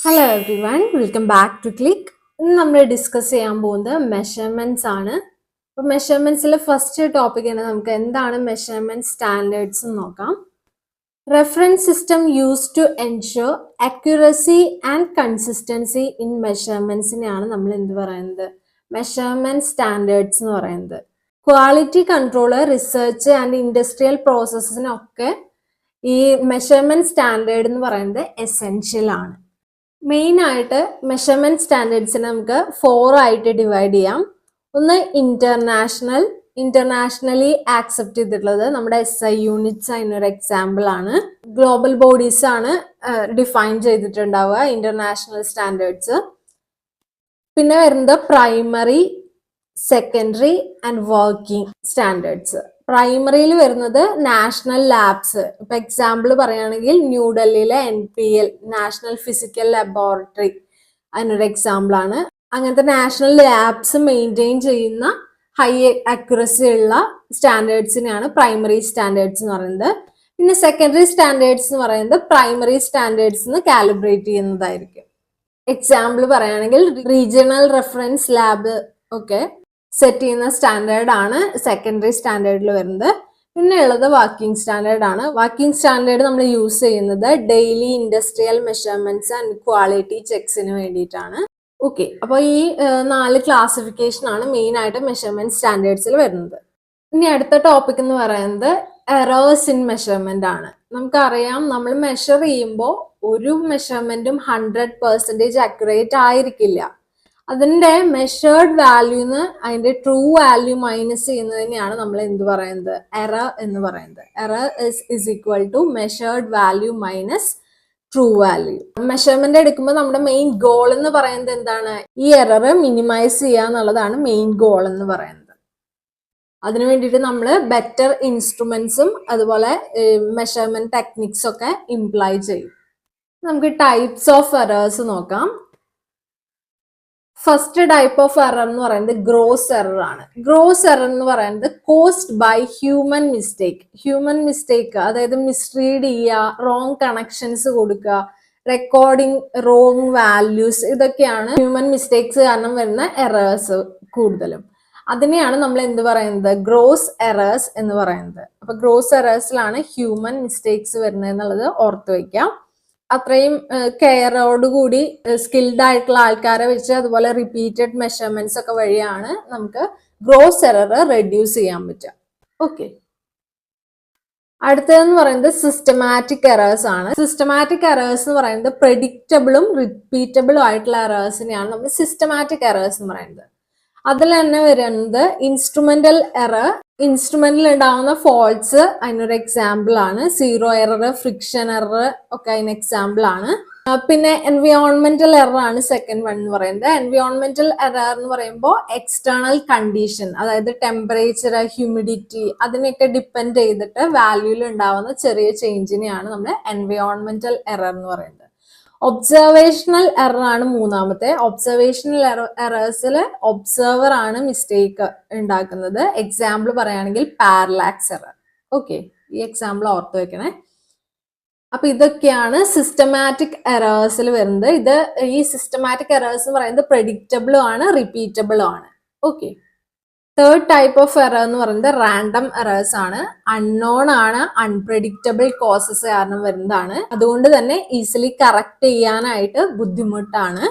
Hello everyone, welcome back to click. ഇന്ന് നമ്മൾ discuss ചെയ്യാൻ പോകുന്നത് മെഷർമെന്റ്സ് ആണ്. അപ്പോൾ മെഷർമെന്റ്സിലെ ഫസ്റ്റ് ടോപ്പിക് തന്നെ നമുക്ക് എന്താണ് മെഷർമെന്റ് സ്റ്റാൻഡേർഡ്സ് എന്ന് നോക്കാം. Reference system use to ensure accuracy and consistency in മെഷർമെന്റ്സിനെയാണ് നമ്മൾ എന്ത് പറയുന്നത്, മെഷർമെന്റ് സ്റ്റാൻഡേർഡ്സ് എന്ന് പറയുന്നത്. Quality control, research and industrial പ്രോസസ്സിനൊക്കെ ഈ മെഷർമെന്റ് സ്റ്റാൻഡേർഡ് എന്ന് പറയുന്നത് എസെൻഷ്യൽ ആണ്. മെയിൻ ആയിട്ട് മെഷർമെന്റ് സ്റ്റാൻഡേർഡ്സിനെ നമുക്ക് 4 ആയിട്ട് ഡിവൈഡ് ചെയ്യാം. ഒന്ന് ഇന്റർനാഷണലി ആക്സെപ്റ്റ് ചെയ്തിട്ടുള്ളത് നമ്മുടെ SI യൂണിറ്റ്സ് അതിനൊരു എക്സാമ്പിൾ ആണ്. ഗ്ലോബൽ ബോഡീസ് ആണ് ഡിഫൈൻ ചെയ്തിട്ടുണ്ടാവുക ഇന്റർനാഷണൽ സ്റ്റാൻഡേർഡ്സ്. പിന്നെ വരുന്നത് primary, secondary and working standards. പ്രൈമറിയിൽ വരുന്നത് നാഷണൽ ലാബ്സ്. ഇപ്പൊ എക്സാമ്പിൾ പറയുകയാണെങ്കിൽ ന്യൂഡൽഹിയിലെ NPL, നാഷണൽ ഫിസിക്കൽ ലബോറട്ടറി, അതിനൊരു എക്സാമ്പിൾ ആണ്. അങ്ങനത്തെ നാഷണൽ ലാബ്സ് മെയിൻറ്റെയിൻ ചെയ്യുന്ന ഹൈ അക്യുറസി ഉള്ള സ്റ്റാൻഡേർഡ്സിനെയാണ് പ്രൈമറി സ്റ്റാൻഡേർഡ്സ് എന്ന് പറയുന്നത്. പിന്നെ സെക്കൻഡറി സ്റ്റാൻഡേർഡ്സ് എന്ന് പറയുന്നത് പ്രൈമറി സ്റ്റാൻഡേർഡ്സ് കാലിബ്രേറ്റ് ചെയ്യുന്നതായിരിക്കും. എക്സാമ്പിൾ പറയുകയാണെങ്കിൽ റീജിയണൽ റെഫറൻസ് ലാബ് ഒക്കെ സെറ്റ് ചെയ്യുന്ന സ്റ്റാൻഡേർഡ് ആണ് സെക്കൻഡറി സ്റ്റാൻഡേർഡിൽ വരുന്നത്. പിന്നെ ഉള്ളത് വർക്കിംഗ് സ്റ്റാൻഡേർഡ് ആണ്. വർക്കിംഗ് സ്റ്റാൻഡേർഡ് നമ്മൾ യൂസ് ചെയ്യുന്നത് daily industrial measurements and quality ചെക്സിന് വേണ്ടിയിട്ടാണ്. ഓക്കെ, അപ്പോൾ ഈ 4 ക്ലാസിഫിക്കേഷൻ ആണ് മെയിൻ ആയിട്ട് മെഷർമെന്റ് സ്റ്റാൻഡേർഡ്സിൽ വരുന്നത്. ഇനി അടുത്ത ടോപ്പിക് എന്ന് പറയുന്നത് എറേഴ്സ് ഇൻ മെഷർമെന്റ് ആണ്. നമുക്കറിയാം, നമ്മൾ മെഷർ ചെയ്യുമ്പോൾ ഒരു മെഷർമെന്റും 100% അക്യുറേറ്റ് ആയിരിക്കില്ല. അതിന്റെ മെഷേർഡ് വാല്യൂന്ന് അതിന്റെ ട്രൂ വാല്യൂ മൈനസ് ചെയ്യുന്നതിനെയാണ് നമ്മൾ എന്ത് പറയുന്നത്, എറർ എന്ന് പറയുന്നത്. Error is equal to measured value minus true value. Measurement എടുക്കുമ്പോൾ നമ്മുടെ മെയിൻ ഗോൾ എന്ന് പറയുന്നത് എന്താണ്, ഈ എറർ മിനിമൈസ് ചെയ്യുക എന്നുള്ളതാണ് മെയിൻ ഗോൾ എന്ന് പറയുന്നത്. അതിനു വേണ്ടിയിട്ട് നമ്മൾ ബെറ്റർ ഇൻസ്ട്രുമെന്റ്സും അതുപോലെ മെഷർമെന്റ് ടെക്നിക്സ് ഒക്കെ ഇംപ്ലൈ ചെയ്യും. നമുക്ക് ടൈപ്സ് ഓഫ് എറേഴ്സ് നോക്കാം. ഫസ്റ്റ് ടൈപ്പ് ഓഫ് എറർ എന്ന് പറയുന്നത് ഗ്രോസ് എറർ ആണ്. ഗ്രോസ് എറർ എന്ന് പറയുന്നത് caused by human mistake. Human mistake, അതായത് മിസ്റീഡ് ചെയ്യുക, റോങ് കണക്ഷൻസ് കൊടുക്കുക, റെക്കോർഡിംഗ് റോങ് വാല്യൂസ്, ഇതൊക്കെയാണ് ഹ്യൂമൻ മിസ്റ്റേക്സ് കാരണം വരുന്ന എറേഴ്സ് കൂടുതലും. അതിനെയാണ് നമ്മൾ എന്ത് പറയുന്നത്, ഗ്രോസ് എറേഴ്സ് എന്ന് പറയുന്നത്. അപ്പൊ ഗ്രോസ് എറേഴ്സിലാണ് ഹ്യൂമൻ മിസ്റ്റേക്സ് വരുന്നത് എന്നുള്ളത് ഓർത്ത് വയ്ക്കാം. അത്രയും കെയറോടുകൂടി സ്കിൽഡ് ആയിട്ടുള്ള ആൾക്കാരെ വെച്ച് അതുപോലെ റിപ്പീറ്റഡ് മെഷർമെന്റ്സ് ഒക്കെ വഴിയാണ് നമുക്ക് ഗ്രോസ് എറർ റെഡ്യൂസ് ചെയ്യാൻ പറ്റുക. ഓക്കെ, അടുത്തതെന്ന് പറയുന്നത് സിസ്റ്റമാറ്റിക് എറേഴ്സ് ആണ്. സിസ്റ്റമാറ്റിക് എറേഴ്സ് എന്ന് പറയുന്നത് പ്രെഡിക്റ്റബിളും റിപ്പീറ്റബിളും ആയിട്ടുള്ള എറേഴ്സിനെയാണ് നമ്മൾ സിസ്റ്റമാറ്റിക് എറേഴ്സ് എന്ന് പറയുന്നത്. അതിൽ തന്നെ വരുന്നത് ഇൻസ്ട്രുമെന്റൽ എറർ. ഇൻസ്ട്രുമെന്റിൽ ഉണ്ടാവുന്ന ഫോൾട്ട്സ് അതിനൊരു എക്സാമ്പിൾ ആണ്. സീറോ എറർ, ഫ്രിക്ഷൻ എറർ ഒക്കെ അതിന് എക്സാമ്പിൾ ആണ്. പിന്നെ എൻവയോൺമെന്റൽ എറർ ആണ് സെക്കൻഡ് വൺ എന്ന് പറയുന്നത്. എൻവയോൺമെന്റൽ എറർ എന്ന് പറയുമ്പോൾ എക്സ്റ്റേണൽ കണ്ടീഷൻ, അതായത് ടെമ്പറേച്ചർ, ഹ്യൂമിഡിറ്റി, അതിനെയൊക്കെ ഡിപ്പെൻഡ് ചെയ്തിട്ട് വാല്യൂയിൽ ഉണ്ടാവുന്ന ചെറിയ ചേഞ്ചിനെയാണ് നമ്മൾ എൻവയോൺമെന്റൽ എറർ എന്ന് പറയുന്നത്. ഒബ്സർവേഷണൽ എറർ ആണ് മൂന്നാമത്തെ. ഒബ്സർവേഷണൽ എറേഴ്സിൽ ഒബ്സർവർ ആണ് മിസ്റ്റേക്ക് ഉണ്ടാക്കുന്നത്. എക്സാമ്പിൾ പറയുകയാണെങ്കിൽ പാരലാക്സ് എറർ. ഓക്കെ, ഈ എക്സാമ്പിൾ ഓർത്ത് വെക്കണേ. അപ്പൊ ഇതൊക്കെയാണ് സിസ്റ്റമാറ്റിക് എറേഴ്സിൽ വരുന്നത്. ഈ സിസ്റ്റമാറ്റിക് എറേഴ്സ് എന്ന് പറയുന്നത് പ്രെഡിക്റ്റബിളും ആണ് റിപ്പീറ്റബിളും ആണ്. Okay, third type of error എന്ന് പറയുന്നത് റാൻഡം എറേഴ്സ് ആണ്. അൺനോൺ ആണ്, അൺപ്രെഡിക്റ്റബിൾ കോസസ് കാരണം വരുന്നതാണ്. അതുകൊണ്ട് തന്നെ ഈസിലി കറക്റ്റ് ചെയ്യാനായിട്ട് ബുദ്ധിമുട്ടാണ്.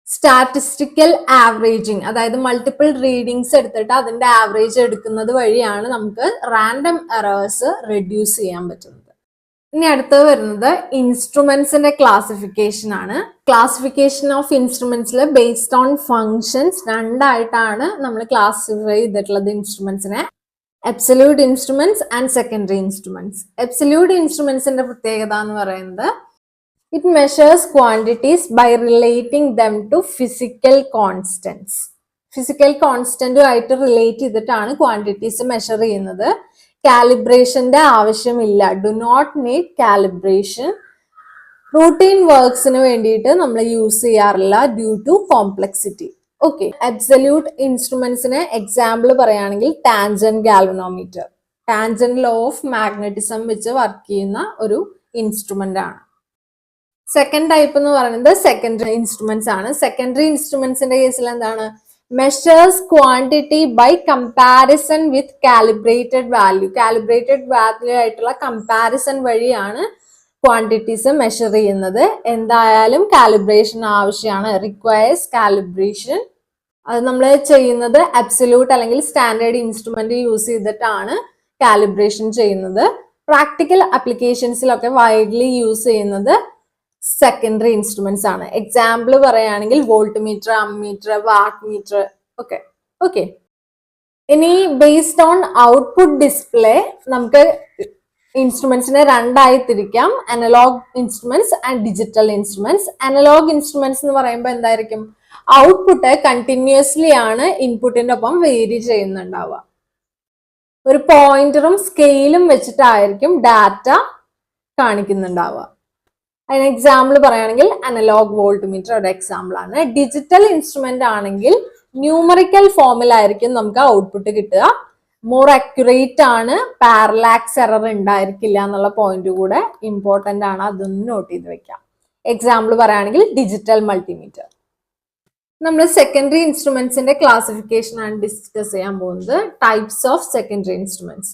സ്റ്റാറ്റിസ്റ്റിക്കൽ ആവറേജിങ്, അതായത് മൾട്ടിപ്പിൾ റീഡിങ്സ് എടുത്തിട്ട് അതിന്റെ ആവറേജ് എടുക്കുന്നത് വഴിയാണ് നമുക്ക് റാൻഡം എറേഴ്സ് റെഡ്യൂസ് ചെയ്യാൻ പറ്റുന്നത്. ഇനി അടുത്തത് വരുന്നത് ഇൻസ്ട്രുമെന്റ്സിന്റെ ക്ലാസിഫിക്കേഷൻ ആണ്. ക്ലാസിഫിക്കേഷൻ ഓഫ് ഇൻസ്ട്രുമെന്റ്സിൽ ബേസ്ഡ് ഓൺ ഫങ്ഷൻസ് രണ്ടായിട്ടാണ് നമ്മൾ ക്ലാസിഫൈ ചെയ്തിട്ടുള്ളത് ഇൻസ്ട്രുമെന്റ്സിനെ. Absolute instruments and secondary instruments. Absolute ഇൻസ്ട്രുമെന്റ്സിന്റെ പ്രത്യേകത എന്ന് പറയുന്നത് it measures quantities by relating them to physical constants. Physical കോൺസ്റ്റന്റുമായിട്ട് റിലേറ്റ് ചെയ്തിട്ടാണ് ക്വാണ്ടിറ്റീസ് മെഷർ ചെയ്യുന്നത്. കാലിബ്രേഷന്റെ ആവശ്യമില്ല, do not need calibration. Routine വർക്ക്സിന് വേണ്ടിയിട്ട് നമ്മൾ യൂസ് ചെയ്യാറില്ല due to complexity. Okay, absolute ഇൻസ്ട്രുമെന്റ്സിന് എക്സാമ്പിൾ പറയുകയാണെങ്കിൽ tangent galvanometer. Tangent law of magnetism വെച്ച് വർക്ക് ചെയ്യുന്ന ഒരു ഇൻസ്ട്രുമെന്റ് ആണ്. സെക്കൻഡ് ടൈപ്പ് എന്ന് പറയുന്നത് സെക്കൻഡറി ഇൻസ്ട്രുമെന്റ്സ് ആണ്. സെക്കൻഡറി ഇൻസ്ട്രുമെന്റ്സിന്റെ കേസിൽ എന്താണ്? Measures quantity by comparison with calibrated value. Calibrated value ആയിട്ടുള്ള കമ്പാരിസൺ വഴിയാണ് ക്വാണ്ടിറ്റീസ് മെഷർ ചെയ്യുന്നത്. എന്തായാലും കാലിബ്രേഷൻ ആവശ്യമാണ്, റിക്വയർസ് കാലിബ്രേഷൻ. അത് നമ്മൾ ചെയ്യുന്നത് അബ്സല്യൂട്ട് അല്ലെങ്കിൽ സ്റ്റാൻഡേർഡ് ഇൻസ്ട്രുമെന്റ് യൂസ് ചെയ്തിട്ടാണ് കാലിബ്രേഷൻ ചെയ്യുന്നത്. പ്രാക്ടിക്കൽ ആപ്ലിക്കേഷൻസിലൊക്കെ വൈഡ്ലി യൂസ് ചെയ്യുന്നത് സെക്കൻഡറി ഇൻസ്ട്രുമെന്റ്സ് ആണ്. എക്സാമ്പിൾ പറയുകയാണെങ്കിൽ voltmeter, ammeter, wattmeter ഒക്കെ. ഓക്കെ, ഇനി ബേസ്ഡ് ഓൺ ഔട്ട്പുട്ട് ഡിസ്പ്ലേ നമുക്ക് ഇൻസ്ട്രുമെന്റ്സിനെ രണ്ടായി തിരിക്കാം, analog instruments and digital instruments. Analog instruments എന്ന് പറയുമ്പോൾ എന്തായിരിക്കും? ഔട്ട്പുട്ട് കണ്ടിന്യൂസ്ലി ആണ് ഇൻപുട്ടിന്റെ ഒപ്പം വേരി ചെയ്യുന്നുണ്ടാവുക. ഒരു പോയിന്ററും സ്കെയിലും വെച്ചിട്ടായിരിക്കും ഡാറ്റ കാണിക്കുന്നുണ്ടാവുക. അതിന് എക്സാമ്പിൾ പറയുകയാണെങ്കിൽ അനലോഗ് വോൾട്ട് മീറ്റർ ഒരു എക്സാമ്പിൾ ആണ്. ഡിജിറ്റൽ ഇൻസ്ട്രുമെന്റ് ആണെങ്കിൽ ന്യൂമറിക്കൽ ഫോമിലായിരിക്കും നമുക്ക് ഔട്ട്പുട്ട് കിട്ടുക. മോർ അക്യുറേറ്റ് ആണ്, പാരലാക്സ് എറർ ഉണ്ടായിരിക്കില്ല എന്നുള്ള പോയിന്റ് കൂടെ ഇമ്പോർട്ടന്റ് ആണ്, അതൊന്ന് നോട്ട് ചെയ്ത് വെക്കാം. എക്സാമ്പിൾ പറയുകയാണെങ്കിൽ ഡിജിറ്റൽ മൾട്ടിമീറ്റർ. നമ്മൾ സെക്കൻഡറി ഇൻസ്ട്രുമെന്റ്സിന്റെ ക്ലാസിഫിക്കേഷൻ ആണ് ഡിസ്കസ് ചെയ്യാൻ പോകുന്നത്. Types of secondary instruments.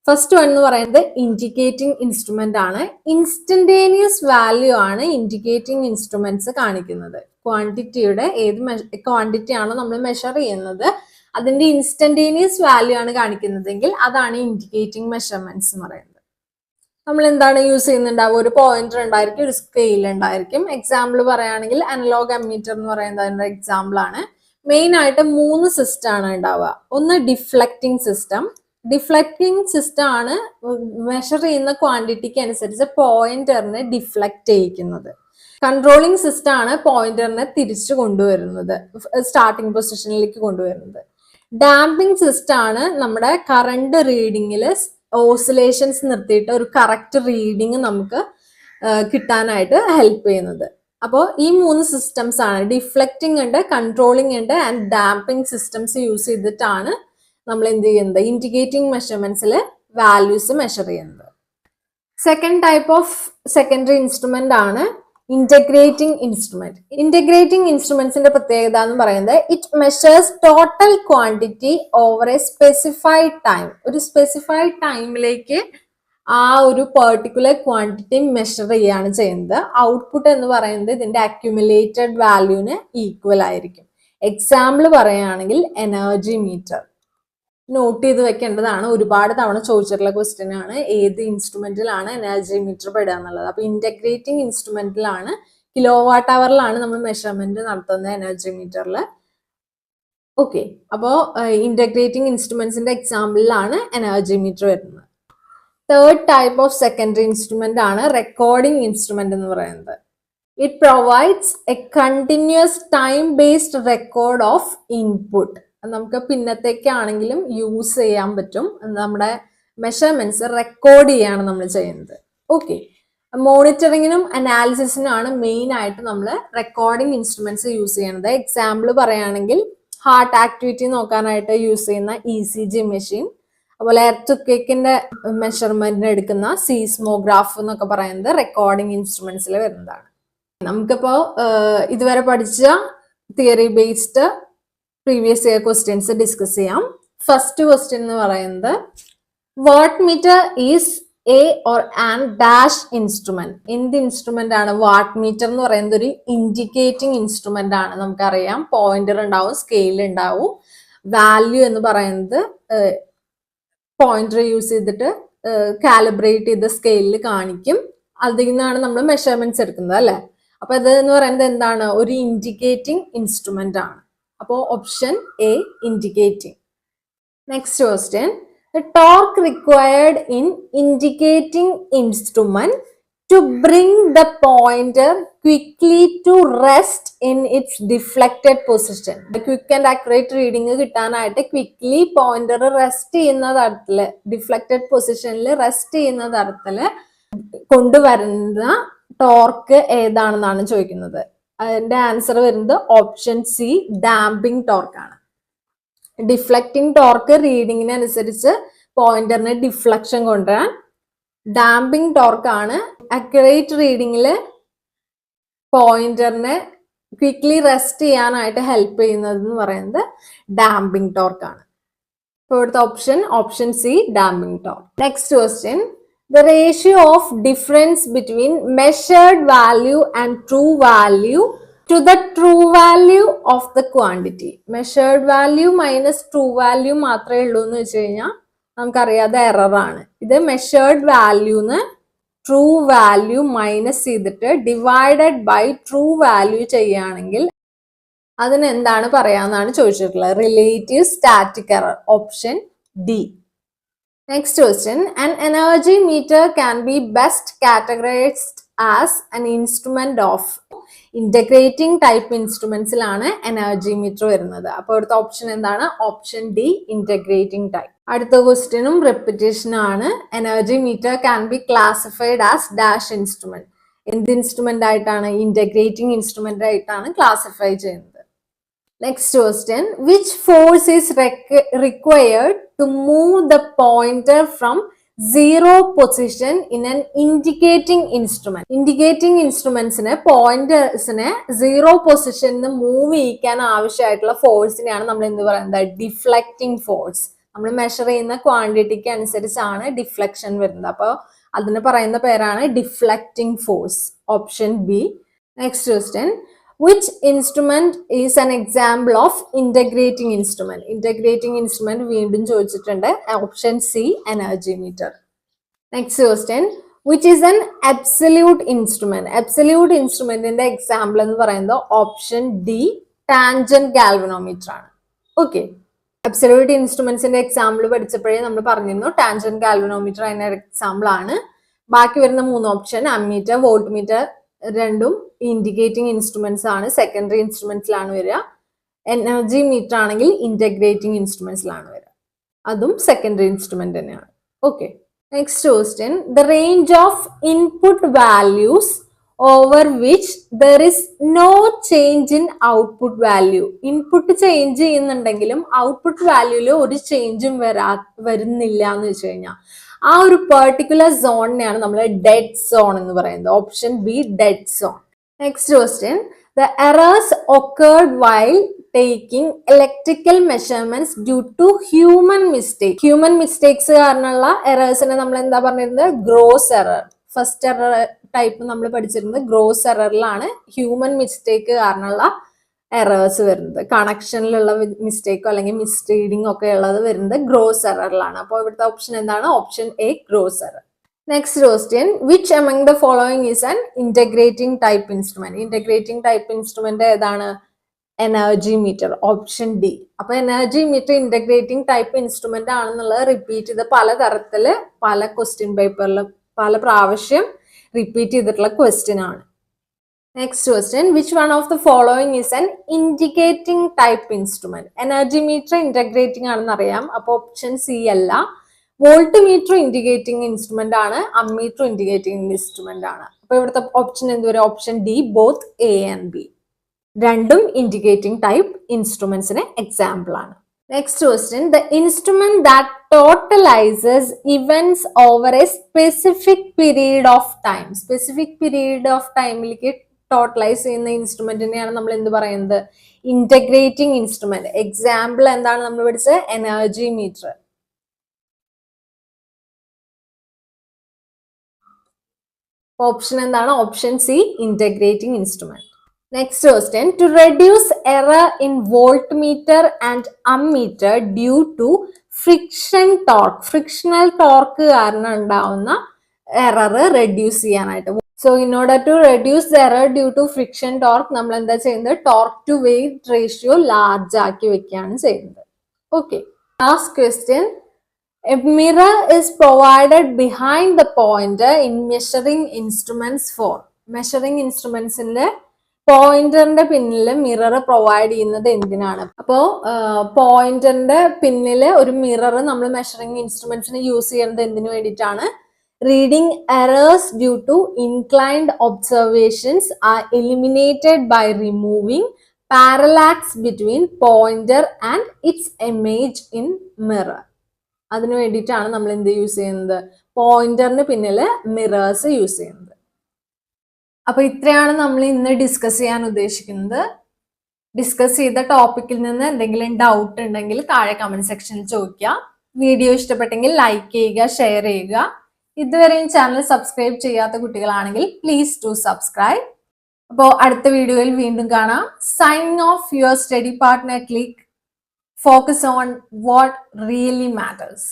First one എന്ന് പറയുന്നത് ഇൻഡിക്കേറ്റിംഗ് ഇൻസ്ട്രുമെന്റ് ആണ്. ഇൻസ്റ്റന്റേനിയസ് വാല്യൂ ആണ് ഇൻഡിക്കേറ്റിംഗ് ഇൻസ്ട്രുമെന്റ്സ് കാണിക്കുന്നത്. ക്വാണ്ടിറ്റിയുടെ ഏത് ക്വാണ്ടിറ്റി ആണോ നമ്മൾ മെഷർ ചെയ്യുന്നത് അതിന്റെ ഇൻസ്റ്റന്റേനിയസ് വാല്യൂ ആണ് കാണിക്കുന്നതെങ്കിൽ അതാണ് ഇൻഡിക്കേറ്റിംഗ് മെഷർമെന്റ്സ് എന്ന് പറയുന്നത്. നമ്മൾ എന്താണ് യൂസ് ചെയ്യുന്നുണ്ടാവുക? ഒരു പോയിന്റർ ഉണ്ടായിരിക്കും, ഒരു സ്കെയിൽ ഉണ്ടായിരിക്കും. എക്സാമ്പിൾ പറയുകയാണെങ്കിൽ അനലോഗ് അമ്മീറ്റർ എന്ന് പറയുന്നത് അതിന്റെ എക്സാമ്പിൾ ആണ്. മെയിൻ ആയിട്ട് 3 സിസ്റ്റം ആണ് ഉണ്ടാവുക. ഒന്ന് ഡിഫ്ലക്റ്റിംഗ് സിസ്റ്റം. ഡിഫ്ലക്റ്റിംഗ് സിസ്റ്റം ആണ് മെഷർ ചെയ്യുന്ന ക്വാണ്ടിറ്റിക്ക് അനുസരിച്ച് പോയിന്ററിനെ ഡിഫ്ലക്റ്റ് ചെയ്യിക്കുന്നത്. കൺട്രോളിംഗ് സിസ്റ്റം ആണ് പോയിന്ററിനെ തിരിച്ചു കൊണ്ടുവരുന്നത്, സ്റ്റാർട്ടിംഗ് പൊസിഷനിലേക്ക് കൊണ്ടുവരുന്നത്. ഡാമ്പിംഗ് സിസ്റ്റം ആണ് നമ്മുടെ കറണ്ട് റീഡിങ്ങിൽ ഓസിലേഷൻസ് നിർത്തിയിട്ട് ഒരു കറക്റ്റ് റീഡിങ് നമുക്ക് കിട്ടാനായിട്ട് ഹെൽപ്പ് ചെയ്യുന്നത്. അപ്പോൾ ഈ 3 സിസ്റ്റംസ് ആണ്, ഡിഫ്ലക്റ്റിംഗ് ഉണ്ട്, കൺട്രോളിംഗ് ഉണ്ട് ആൻഡ് ഡാമ്പിംഗ് സിസ്റ്റംസ് യൂസ് ചെയ്തിട്ടാണ് നമ്മൾ എന്ത് ചെയ്യുന്നത്? ഇൻഡിക്കേറ്റിംഗ് മെഷർമെന്റ്സിൽ വാല്യൂസ് മെഷർ ചെയ്യുന്നത്. Second type of secondary instrument ആണ് ഇന്റഗ്രേറ്റിംഗ് ഇൻസ്ട്രുമെന്റ്. ഇന്റഗ്രേറ്റിംഗ് ഇൻസ്ട്രുമെന്റ്സിന്റെ പ്രത്യേകത എന്ന് പറയുന്നത് it measures total quantity over A specified time. ഒരു സ്പെസിഫൈഡ് ടൈമിലേക്ക് ആ ഒരു പെർട്ടിക്കുലർ ക്വാണ്ടിറ്റി മെഷർ ചെയ്യാണ് ചെയ്യുന്നത്. ഔട്ട്പുട്ട് എന്ന് പറയുന്നത് ഇതിന്റെ അക്യുമുലേറ്റഡ് വാല്യൂന് ഈക്വൽ ആയിരിക്കും. എക്സാമ്പിൾ പറയുകയാണെങ്കിൽ എനർജി മീറ്റർ. നോട്ട് ചെയ്ത് വെക്കേണ്ടതാണ്, ഒരുപാട് തവണ ചോദിച്ചിട്ടുള്ള ക്വസ്റ്റ്യൻ ആണ്, ഏത് ഇൻസ്ട്രുമെന്റിലാണ് എനർജി മീറ്റർ പെടുക എന്നുള്ളത്. അപ്പൊ ഇന്റഗ്രേറ്റിംഗ് ഇൻസ്ട്രുമെന്റിലാണ്, കിലോ വാട്ട് അവറിലാണ് നമ്മൾ മെഷർമെന്റ് നടത്തുന്നത് എനർജി മീറ്ററിൽ. ഓക്കെ, അപ്പോൾ ഇന്റഗ്രേറ്റിംഗ് ഇൻസ്ട്രുമെന്റ്സിന്റെ എക്സാമ്പിളിലാണ് എനർജി മീറ്റർ വരുന്നത്. Third type of secondary instrument ആണ് റെക്കോർഡിംഗ് ഇൻസ്ട്രുമെന്റ് എന്ന് പറയുന്നത്. It provides A continuous time based record of input. നമുക്ക് പിന്നത്തേക്കാണെങ്കിലും യൂസ് ചെയ്യാൻ പറ്റും. നമ്മുടെ മെഷർമെന്റ്സ് റെക്കോർഡ് ചെയ്യാണ് നമ്മൾ ചെയ്യുന്നത്. ഓക്കെ, മോണിറ്ററിങ്ങിനും അനാലിസിസിനുമാണ് മെയിൻ ആയിട്ട് നമ്മൾ റെക്കോർഡിംഗ് ഇൻസ്ട്രുമെന്റ്സ് യൂസ് ചെയ്യുന്നത്. എക്സാമ്പിൾ പറയുകയാണെങ്കിൽ ഹാർട്ട് ആക്ടിവിറ്റി നോക്കാനായിട്ട് യൂസ് ചെയ്യുന്ന ECG മെഷീൻ, അതുപോലെ എർത്ത് മെഷർമെന്റിന് എടുക്കുന്ന സീസ്മോഗ്രാഫ് എന്നൊക്കെ പറയുന്നത് റെക്കോർഡിംഗ് ഇൻസ്ട്രുമെന്റ്സിൽ വരുന്നതാണ്. നമുക്കിപ്പോ ഇതുവരെ പഠിച്ച theory based previous year questions discuss ചെയ്യാം. ഫസ്റ്റ് ക്വസ്റ്റ്യൻ എന്ന് പറയുന്നത് watt meter is A or and dash instrument. എന്ത് ഇൻസ്ട്രുമെന്റ് ആണ്? വാട്ട് മീറ്റർ എന്ന് പറയുന്നത് ഒരു ഇൻഡിക്കേറ്റിംഗ് ഇൻസ്ട്രുമെന്റ് ആണ്. നമുക്കറിയാം പോയിന്റർ ഉണ്ടാവും, സ്കെയിൽ ഉണ്ടാവും. വാല്യൂ എന്ന് പറയുന്നത് പോയിന്റർ യൂസ് ചെയ്തിട്ട് കാലിബ്രേറ്റ് ചെയ്ത സ്കെയിലിൽ കാണിക്കും. അതിൽ നിന്നാണ് നമ്മൾ മെഷർമെന്റ്സ് എടുക്കുന്നത് അല്ലെ. അപ്പൊ ഇത് എന്ന് പറയുന്നത് എന്താണ്? ഒരു ഇൻഡിക്കേറ്റിംഗ് ഇൻസ്ട്രുമെന്റ് ആണ്. അപ്പോൾ option A indicating. Next question, the torque required in indicating instrument to bring the pointer quickly to rest in its deflected position. The quick and accurate reading കിട്ടാനായിട്ട് ക്വിക്ലി പോയിന്റർ റെസ്റ്റ് ചെയ്യുന്ന തരത്തില്, deflected പൊസിഷനിൽ rest ചെയ്യുന്ന തരത്തില് കൊണ്ടുവരുന്ന torque ഏതാണെന്നാണ് ചോദിക്കുന്നത്. അതിന്റെ answer വരുന്നത് ഓപ്ഷൻ സി ഡാമ്പിംഗ് ടോർക്ക് ആണ്. ഡിഫ്ലക്റ്റിംഗ് ടോർക്ക് റീഡിങ്ങിനനുസരിച്ച് പോയിന്ററിന് ഡിഫ്ലക്ഷൻ കൊണ്ടുവരാൻ. ഡാമ്പിംഗ് ടോർക്ക് ആണ് അക്യുറേറ്റ് റീഡിങ്ങിൽ പോയിന്ററിനെ ക്വിക്ലി റെസ്റ്റ് ചെയ്യാനായിട്ട് ഹെൽപ്പ് ചെയ്യുന്നത് എന്ന് പറയുന്നത് ഡാമ്പിംഗ് ടോർക്ക് ആണ്. അപ്പോൾ ഇവിടുത്തെ option C damping torque. Next question, the ratio of difference between measured value and true value to the true value of the quantity. Measured value minus true value മാത്രമേ ഉള്ളൂ എന്ന് വെച്ച് കഴിഞ്ഞാൽ നമുക്കറിയാതെ എറർ ആണ്. ഇത് മെഷേർഡ് വാല്യൂന്ന് ട്രൂ വാല്യൂ മൈനസ് ചെയ്തിട്ട് divided by true value ചെയ്യുകയാണെങ്കിൽ അതിന് എന്താണ് പറയാന്നാണ് ചോദിച്ചിട്ടുള്ളത്. Relative static error, option D. Next question, an energy meter can be best categorized as an instrument of integrating type instrumentsലാണ് എനർജി മീറ്റർ വരുന്നത്. അപ്പോൾ ഇവിടുത്തെ ഓപ്ഷൻ എന്താണ്? Option D, integrating type. അടുത്ത ക്വസ്റ്റ്യനും റിപ്പിറ്റേഷൻ ആണ്. Energy meter can be classified as dash instrument. എന്ത് instrument ആയിട്ടാണ്? ഇന്റഗ്രേറ്റിംഗ് ഇൻസ്ട്രുമെന്റ് ആയിട്ടാണ് ക്ലാസിഫൈ ചെയ്യുന്നത്. Next question, which force is required to move the pointer from zero position in an indicating instrument? Indicating instrumentsനെ പോയിന്റേഴ്സിനെ zero പൊസിഷനിൽ move ചെയ്യിക്കാൻ ആവശ്യമായിട്ടുള്ള ഫോഴ്സിനെയാണ് നമ്മൾ എന്ത് പറയുന്നത്? Deflecting force. നമ്മൾ മെഷർ ചെയ്യുന്ന ക്വാണ്ടിറ്റിക്ക് അനുസരിച്ചാണ് ഡിഫ്ലക്ഷൻ വരുന്നത്. അപ്പോൾ അതിന് പറയുന്ന പേരാണ് deflecting force, option B. Next question, which instrument is an example of integrating instrument? Integrating instrument വീണ്ടും ചോദിച്ചിട്ടുണ്ട്. Option C, energy meter. Next question, which is an absolute instrument? Absolute ഇൻസ്ട്രുമെന്റിന്റെ എക്സാമ്പിൾ എന്ന് പറയുന്നത് ഓപ്ഷൻ ഡി, ടാൻജന്റ് ഗാൽവനോമീറ്റർ ആണ്. Okay, absolute ഇൻസ്ട്രുമെന്റ്സിന്റെ example പഠിച്ചപ്പോഴേ നമ്മൾ പറഞ്ഞിരുന്നു ടാൻജന്റ് ഗാൽവനോമീറ്റർ അതിന്റെ എക്സാമ്പിൾ ആണ്. ബാക്കി വരുന്ന 3 ഓപ്ഷൻ അമ്മീറ്റർ, വോൾട്ട് മീറ്റർ രണ്ടും ഇൻഡിക്കേറ്റിംഗ് ഇൻസ്ട്രുമെന്റ്സ് ആണ്, സെക്കൻഡറി ഇൻസ്ട്രുമെന്റ്സിലാണ് വരിക. എനർജി മീറ്റർ ആണെങ്കിൽ ഇന്റഗ്രേറ്റിംഗ് ഇൻസ്ട്രുമെന്റ്സിലാണ് വരിക, അതും സെക്കൻഡറി ഇൻസ്ട്രുമെന്റ് തന്നെയാണ്. Okay, next question, the range of input values over which there is no change in output value. Input change ചെയ്യുന്നുണ്ടെങ്കിലും ഔട്ട്പുട്ട് വാല്യൂല് ഒരു ചേഞ്ചും വരുന്നില്ല എന്ന് വെച്ച് കഴിഞ്ഞാൽ ആ ഒരു പെർട്ടിക്കുലർ സോണിനെയാണ് നമ്മൾ ഡെഡ് സോൺ എന്ന് പറയുന്നത്. Option B, dead zone. Next question, the errors occurred while taking electrical measurements due to human mistake. Human mistakes കാരണമുള്ള എറേഴ്സിനെ നമ്മൾ എന്താ പറഞ്ഞിരുന്നത്? Gross error. First error type നമ്മൾ പഠിച്ചിരുന്നത് ഗ്രോസ് എററിലാണ് ഹ്യൂമൻ മിസ്റ്റേക്ക് കാരണമുള്ള എറേഴ്സ് വരുന്നത്. കണക്ഷനിലുള്ള മിസ്റ്റേക്കോ അല്ലെങ്കിൽ മിസ് റീഡിംഗ് ഒക്കെ ഉള്ളത് വരുന്നത് ഗ്രോസ് എററിലാണ്. അപ്പോൾ ഇവിടുത്തെ ഓപ്ഷൻ എന്താണ്? Option A, gross error. Next question, which among the following is an integrating type instrument? Integrating type instrument ഏതാണ്? Energy meter, option D. അപ്പൊ energy meter integrating type instrument ആണെന്നുള്ളത് repeat ചെയ്ത് പലതരത്തില് പല ക്വസ്റ്റ്യൻ പേപ്പറിലും പല പ്രാവശ്യം റിപ്പീറ്റ് ചെയ്തിട്ടുള്ള ക്വസ്റ്റ്യൻ ആണ്. Next question, which one of the following is an indicating type instrument? Energy meter integrating ആണെന്ന് അറിയാം, അപ്പൊ ഓപ്ഷൻ സി അല്ല. വോൾട്ട് മീറ്റർ ഇൻഡിക്കേറ്റിംഗ് ഇൻസ്ട്രുമെന്റ് ആണ്, അമ്മീറ്റർ ഇൻഡിക്കേറ്റിംഗ് ഇൻസ്ട്രുമെന്റ് ആണ്. അപ്പൊ ഇവിടുത്തെ ഓപ്ഷൻ എന്ത് വരും? Option D, both A and B. രണ്ടും ഇൻഡിക്കേറ്റിംഗ് ടൈപ്പ് ഇൻസ്ട്രുമെന്റ്സിന് എക്സാമ്പിൾ ആണ്. Next question, the instrument that totalises events over a specific period of time. Specific period of ടൈമിലേക്ക് ടോട്ടലൈസ് ചെയ്യുന്ന ഇൻസ്ട്രുമെന്റിനെയാണ് നമ്മൾ എന്ത് പറയുന്നത്? Integrating instrument. എക്സാമ്പിൾ എന്താണ് നമ്മൾ പഠിച്ചത്? Energy meter. ഓപ്ഷൻ എന്താണ്? Option C, integrating instrument. Next question, to reduce error in voltmeter and ammeter due to friction torque. Frictional torque കാരണം ഉണ്ടാവുന്ന എറർ റെഡ്യൂസ് ചെയ്യാനായിട്ട്. So in order to reduce the error due to friction torque, നമ്മൾ എന്താ ചെയ്യുന്നത്? Torque to weight ratio large ആക്കി വെക്കുകയാണ് ചെയ്യുന്നത്. Okay, last question, a mirror is provided behind the pointer in measuring instruments for. Measuring ഇൻസ്ട്രുമെന്റ്സിന്റെ പോയിന്ററിന്റെ പിന്നില് mirror provide ചെയ്യുന്നത് എന്തിനാണ്? അപ്പോ പോയിന്ററിന്റെ പിന്നില് ഒരു മിറർ നമ്മൾ മെഷറിംഗ് ഇൻസ്ട്രുമെന്റ്സിന് യൂസ് ചെയ്യുന്നത് എന്തിനു വേണ്ടിയിട്ടാണ്? Reading errors due to inclined observations are eliminated by removing parallax between pointer and its image in mirror. അതിനു വേണ്ടിയിട്ടാണ് നമ്മൾ എന്ത് യൂസ് ചെയ്യുന്നത്? പോയിന്ററിന് പിന്നില് മിറേഴ്സ് യൂസ് ചെയ്യുന്നത്. അപ്പൊ ഇത്രയാണ് നമ്മൾ ഇന്ന് ഡിസ്കസ് ചെയ്യാൻ ഉദ്ദേശിക്കുന്നത്. ഡിസ്കസ് ചെയ്ത ടോപ്പിക്കിൽ നിന്ന് എന്തെങ്കിലും ഡൗട്ട് ഉണ്ടെങ്കിൽ താഴെ കമന്റ് സെക്ഷനിൽ ചോദിക്കുക. വീഡിയോ ഇഷ്ടപ്പെട്ടെങ്കിൽ ലൈക്ക് ചെയ്യുക, ഷെയർ ചെയ്യുക. ഇതുവരെയും ചാനൽ സബ്സ്ക്രൈബ് ചെയ്യാത്ത കുട്ടികളാണെങ്കിൽ പ്ലീസ് ടു സബ്സ്ക്രൈബ്. അപ്പോൾ അടുത്ത വീഡിയോയിൽ വീണ്ടും കാണാം. Signing off, your study partner click. Focus on what really matters.